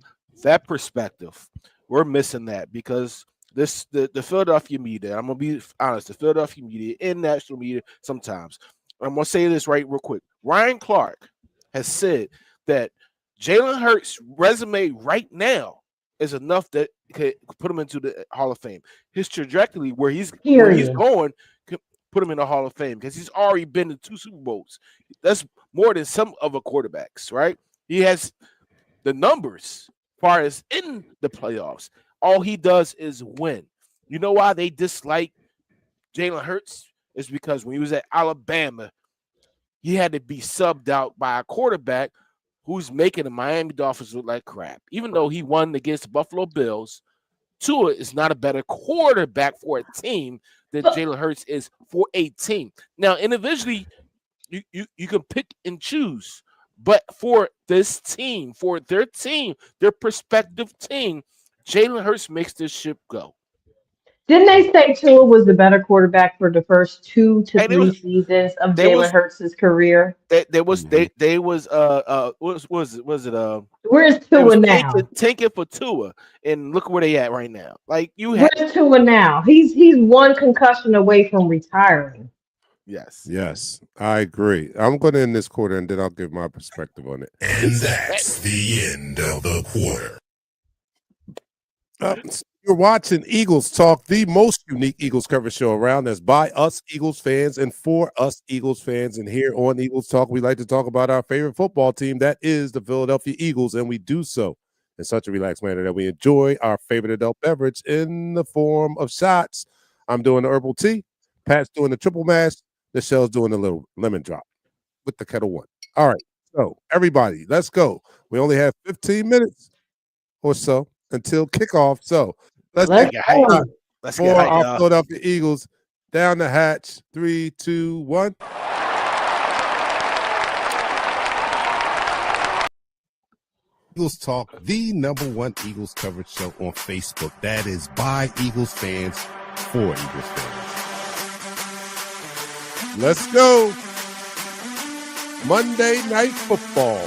that perspective, we're missing that because the Philadelphia media, I'm gonna be honest, the Philadelphia media and national media sometimes. I'm gonna say this right real quick. Ryan Clark has said that Jalen Hurts' resume right now is enough that could put him into the Hall of Fame. His trajectory, where he's Period. going, could put him in the Hall of Fame because he's already been to 2 Super Bowls. That's more than some other quarterbacks, right? He has the numbers as far as in the playoffs. All he does is win. You know why they dislike Jalen Hurts? Is because when he was at Alabama, he had to be subbed out by a quarterback who's making the Miami Dolphins look like crap. Even though he won against the Buffalo Bills, Tua is not a better quarterback for a team than But Jalen Hurts is for a team. Now, individually, you can pick and choose, but for this team, for their team, their prospective team, Jalen Hurts makes this ship go. didn't they say Tua was the better quarterback for the first 2 to 3 And seasons of there Jalen was Hurts' career? there was Mhm. they was what was it Where's they Tua was now? tanking for Tua, and look where they at right now. Like you had Where's Tua now? He's one concussion away from retiring. yes. Yes, I agree. I'm going to end this quarter and then I'll give my perspective on it. And that's the end of the quarter. So you're watching Eagles Talk, the most unique Eagles coverage show around. That's by us Eagles fans and for us Eagles fans. And here on Eagles Talk, we like to talk about our favorite football team, that is the Philadelphia Eagles, and we do so in such a relaxed manner that we enjoy our favorite adult beverage in the form of shots. I'm doing the herbal tea, Pat's doing the triple mash, Nichelle's doing the little lemon drop with the kettle one. All right, so everybody, let's go. We only have 15 minutes or so until kickoff. So let's I Let's take got hype. time. go. Let's for get hype, our y'all. Philadelphia Eagles. Down the hatch. 3, 2, 1. Eagles Talk, the #1 Eagles coverage show on Facebook. That is by Eagles fans for Eagles fans. Let's go. Monday Night Football.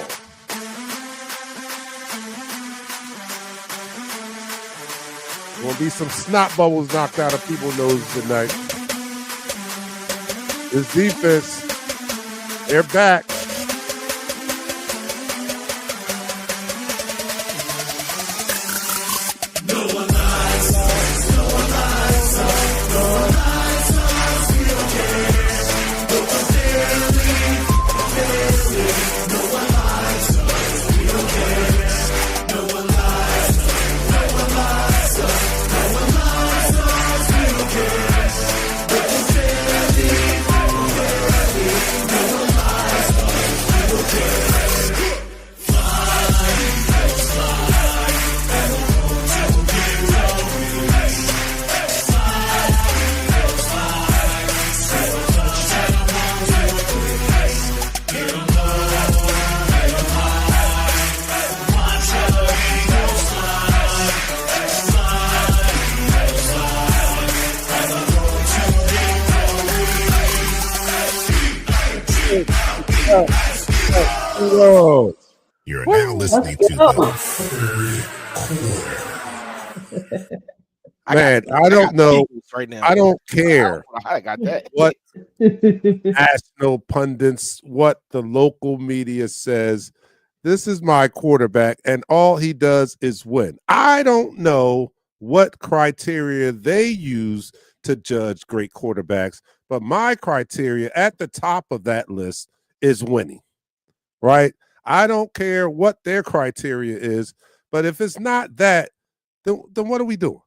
Gonna be some snot bubbles knocked out of people's noses tonight. This defense, they're back. Whoa. You're now listening to the third quarter. Man, I don't know. Right now. I don't care I got that. what national pundits, what the local media says. This is my quarterback, and all he does is win. I don't know what criteria they use to judge great quarterbacks, but my criteria at the top of that list is winning, right? I don't care what their criteria is, but if it's not that, then what are we doing?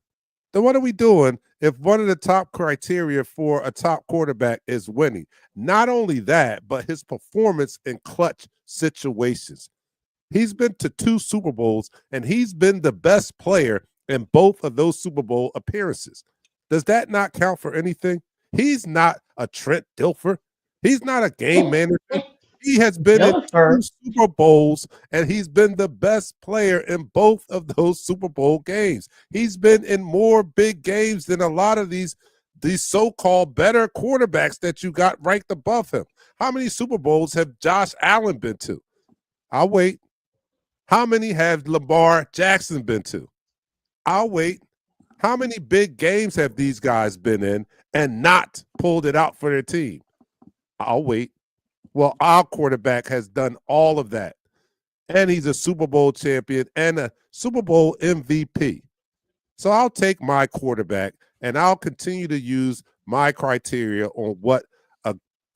Then what are we doing if one of the top criteria for a top quarterback is winning? Not only that, but his performance in clutch situations. He's been to 2 Super Bowls, and he's been the best player in both of those Super Bowl appearances. Does that not count for anything? He's not a Trent Dilfer. He's not a game manager. He has been in 2 Super Bowls, and he's been the best player in both of those Super Bowl games. He's been in more big games than a lot of these so-called better quarterbacks that you got ranked above him. How many Super Bowls have Josh Allen been to? I'll wait. How many have Lamar Jackson been to? I'll wait. How many big games have these guys been in and not pulled it out for their team? I'll wait. Well, our quarterback has done all of that, and he's a Super Bowl champion and a Super Bowl MVP. So I'll take my quarterback, and I'll continue to use my criteria on what a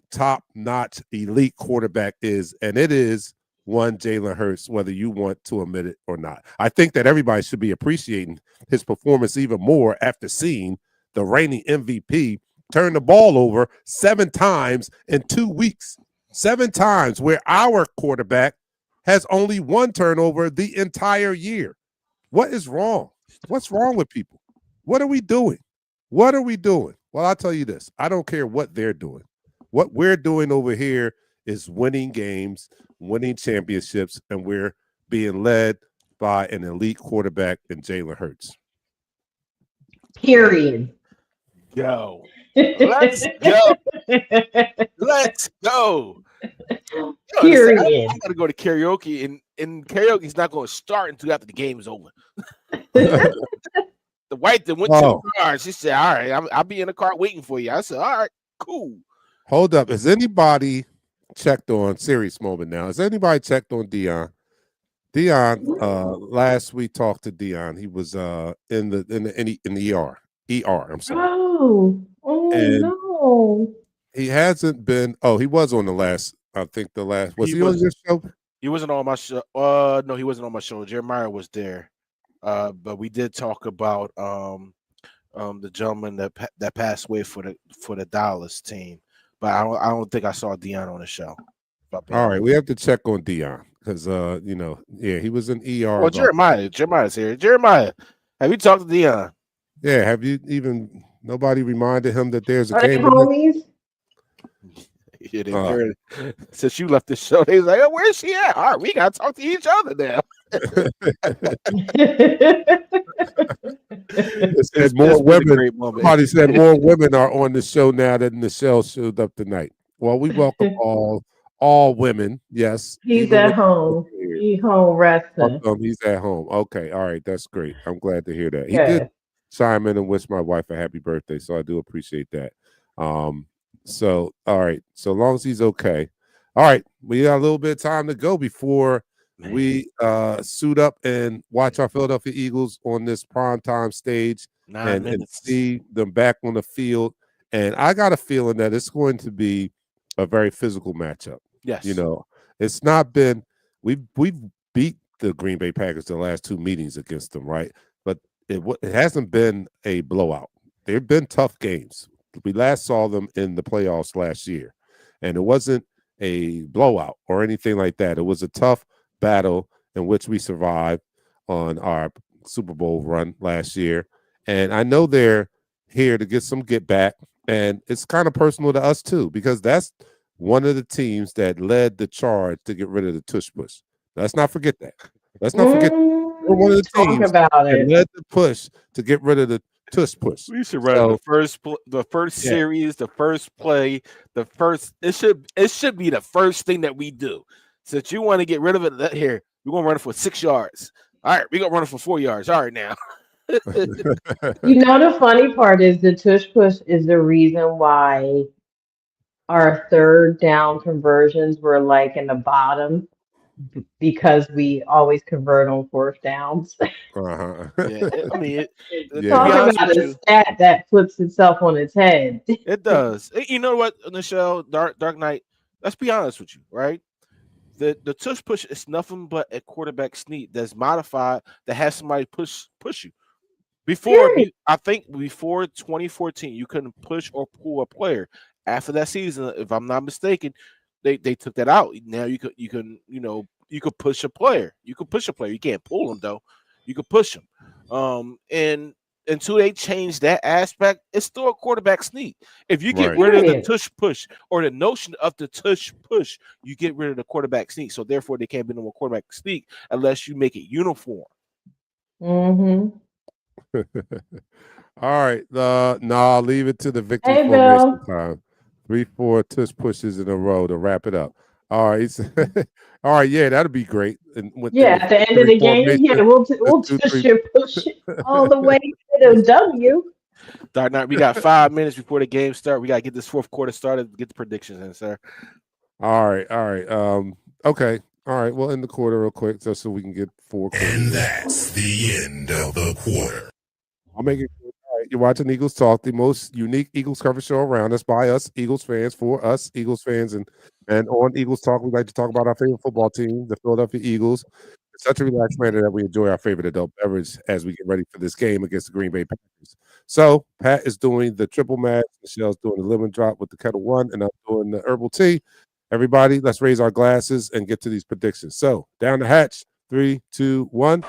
top-notch elite quarterback is, and it is one Jalen Hurts, whether you want to admit it or not. I think that everybody should be appreciating his performance even more after seeing the reigning MVP turn the ball over 7 times in 2 weeks. 7 times, where our quarterback has only 1 turnover the entire year. What is wrong? What's wrong with people? What are we doing? What are we doing? Well, I'll tell you this. I don't care what they're doing. What we're doing over here is winning games, winning championships, and we're being led by an elite quarterback in Jalen Hurts. Period. Go. Let's go. Let's go. Period. I'm gonna go to karaoke, and karaoke's not going to start until after the game is over. The wife that went to the car, she said, "All right, I'll be in the car waiting for you." I said, "All right, cool." Hold up. Has anybody checked on, serious moment now, has anybody checked on Dion? Last we talked to Dion. He was in the ER. I'm sorry. And no. He hasn't been. Oh, he was on the last. I think the last. Was he on your show? He wasn't on my show. No, he wasn't on my show. Jeremiah was there. But we did talk about the gentleman that passed away for the Dallas team. But I don't think I saw Dion on the show. All right, we have to check on Dion because he was in ER. Well, Jeremiah's here. Jeremiah, have you talked to Dion? Yeah, have you even nobody reminded him that there's a Are they game? tonight? homies? Yeah, they Uh, very since you left the show, they was like, oh, where's she at? All right, we gotta talk to each other now. it said It's more been a women. great moment. Somebody said more women are on the show now that Nichelle showed up tonight. Well, we welcome all women. Yes, He's even at when home. He home resting. he's at home. Okay, all right, that's great. I'm glad to hear that. He did Good. chime in and wish my wife a happy birthday, so I do appreciate that. So all right, so long as he's okay. All right, we got a little bit of time to go before we suit up and watch our Philadelphia Eagles on this primetime stage 9 and minutes. see them back on the field. And I got a feeling that it's going to be a very physical matchup. Yes. You know, it's not been we've beat the Green Bay Packers the last two meetings against them, right? But it hasn't been a blowout. They've been tough games. We last saw them in the playoffs last year, and it wasn't a blowout or anything like that. It was a tough battle in which we survived on our Super Bowl run last year. And I know they're here to get some get back, and it's kind of personal to us too, because that's one of the teams that led the charge to get rid of the tush push. Let's not forget that. Let's not forget we're one of the Talk teams about that it. led the push to get rid of the tush push. We should run So, the first Yeah. series, the first play, the first. It should be the first thing that we do. Since you want to get rid of it, here we're gonna run it for 6 yards. All right, we're gonna run it for 4 yards. All right, now. You know, the funny part is the tush push is the reason why our third down conversions were like in the bottom because we always convert on fourth downs. uh-huh. Yeah, I mean, to be Yeah. Talk honest about with a you, stat that flips itself on its head. it does. You know what, Nichelle, Dark Knight. Let's be honest with you, right? The tush push is nothing but a quarterback sneak that's modified that has somebody push you. Period. I think before 2014, you couldn't push or pull a player. After that season, if I'm not mistaken, they took that out. Now you can you could push a player. You could push a player. You can't pull them though. You could push them. And until they change that aspect, it's still a quarterback sneak. If you get Right. rid of the Period. tush push or the notion of the tush push, you get rid of the quarterback sneak. So therefore, they can't be no more quarterback sneak unless you make it uniform. Mm-hmm. All right. No, I'll leave it to the victory Hey, formation Bill. time. 3-4 tush pushes in a row to wrap it up. All right. All right. Yeah, that'd be great. And with Yeah, at the end of the game, yeah, we'll the tush and push it all the way to the W. Dark Knight, we got 5 minutes before the game start. We got to get this fourth quarter started. Get the predictions in, sir. All right. Okay. All right. We'll end the quarter real quick just so we can get 4 quarters. And that's the end of the quarter. I'll make it quick. All right. You're watching Eagles Talk, the most unique Eagles coverage show around. That's by us, Eagles fans, for us, Eagles fans. And on Eagles Talk, we like to talk about our favorite football team, the Philadelphia Eagles. It's such a relaxed manner that we enjoy our favorite adult beverage as we get ready for this game against the Green Bay Packers. So Pat is doing the triple match. Michelle's doing the lemon drop with the Kettle One, and I'm doing the herbal tea. Everybody, let's raise our glasses and get to these predictions. So down the hatch, 3, 2, 1.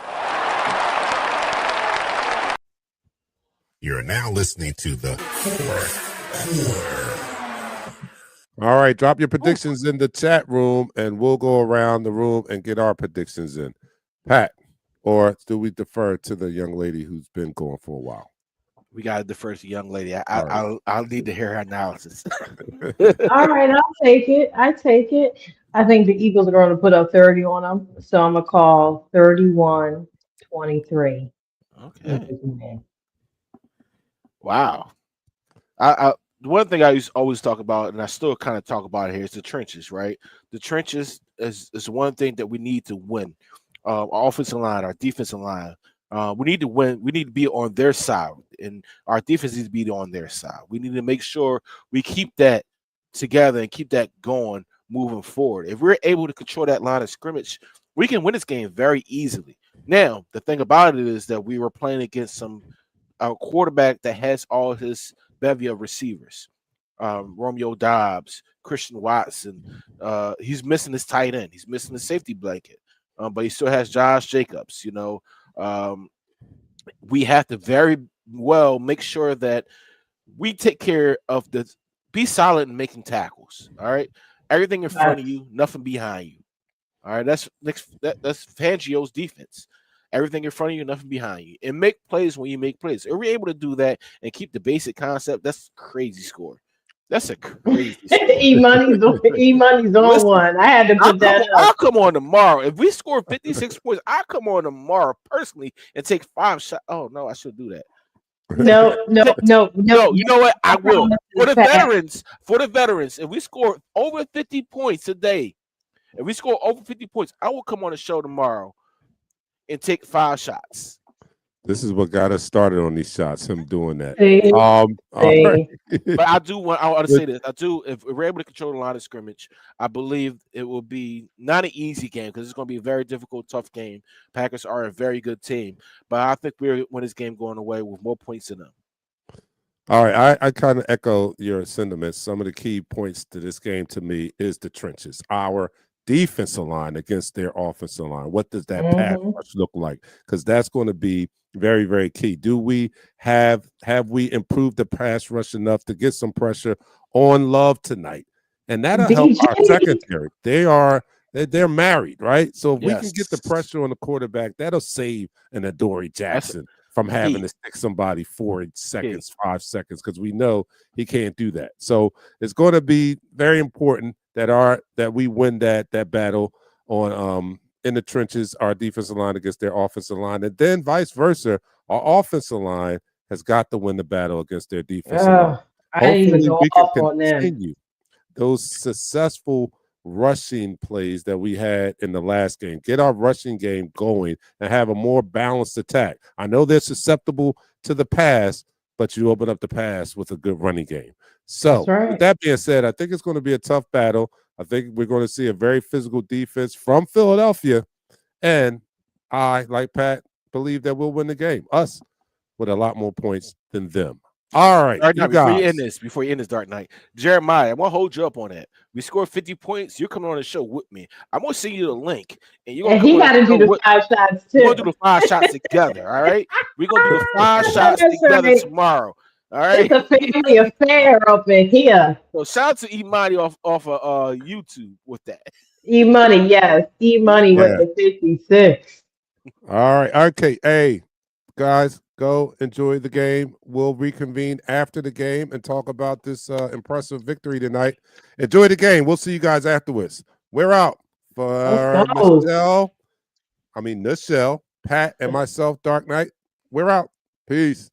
You're now listening to the fourth quarter. All right, drop your predictions in the chat room, and we'll go around the room and get our predictions in. Pat, or do we defer to the young lady who's been going for a while? We got to defer to the young lady. All right. I'll need to hear her analysis. All right, I'll take it. I take it. I think the Eagles are going to put up 30 on them, so I'm going to call 31-23. Okay. Wow. The one thing I always talk about, and I still kind of talk about it here, is the trenches, right? The trenches is one thing that we need to win. Our offensive line, our defensive line. We need to win. We need to be on their side, and our defense needs to be on their side. We need to make sure we keep that together and keep that going moving forward. If we're able to control that line of scrimmage, we can win this game very easily. Now, the thing about it is that we were playing against a quarterback that has all his bevy of receivers. Romeo Dobbs, Christian Watson. He's missing his tight end. He's missing the safety blanket. But he still has Josh Jacobs. We have to very well make sure that we take care of the. Be solid in making tackles. All right, everything in front of you, nothing behind you. All right, that's Fangio's defense. Everything in front of you, nothing behind you, and make plays when you make plays. If we're able to do that and keep the basic concept, that's a crazy score. That's a crazy score. E-Money's on Listen, one. I had to put that I'll up. come on tomorrow. If we score 56 points, I'll come on tomorrow personally and take 5 shots. Oh no, I should do that. No. No, you know what? I will. For the Pat. veterans, if we score over 50 points today, if we score over 50 points, I will come on the show tomorrow and take 5 shots. This is what got us started on these shots. Him doing that. See? All right. But I want to say this. If we're able to control the line of scrimmage, I believe it will be not an easy game because it's going to be a very difficult, tough game. Packers are a very good team, but I think we're win this game going away with more points than them. All right, I kind of echo your sentiments. Some of the key points to this game to me is the trenches. Our defensive line against their offensive line. What does that pass rush look like? Because that's going to be very, very key. Do we have we improved the pass rush enough to get some pressure on Love tonight? And that'll help our secondary. They're married, right? So if we can get the pressure on the quarterback, that'll save an Adoree Jackson from having to stick somebody 4 seconds, 5 seconds, because we know he can't do that. So it's going to be very important that we win that battle on in the trenches, our defensive line against their offensive line, and then vice versa, our offensive line has got to win the battle against their defensive line. I didn't even go we can off on them. continue those successful rushing plays that we had in the last game. Get our rushing game going and have a more balanced attack. I know they're susceptible to the pass, but you open up the pass with a good running game. So with that being said, I think it's going to be a tough battle. I think we're going to see a very physical defense from Philadelphia. And I, like Pat, believe that we'll win the game. Us with a lot more points than them. All right, Dark Knight, before you end this, Dark Knight, Jeremiah, I'm gonna hold you up on that. We scored 50 points. You're coming on the show with me. I'm gonna send you the link, and you're gonna. And he got to do the 5 shots too. We're gonna do the 5 shots together. All right, we're gonna do the 5 shots together tomorrow. All right, it's a family affair up in here. So shout out to E-Money off of YouTube with that. E-Money, yes, E-Money with the 56. All right, okay, hey guys. Go enjoy the game. We'll reconvene after the game and talk about this impressive victory tonight. Enjoy the game. We'll see you guys afterwards. We're out for Nichelle, Pat, and myself, Dark Knight. We're out. Peace.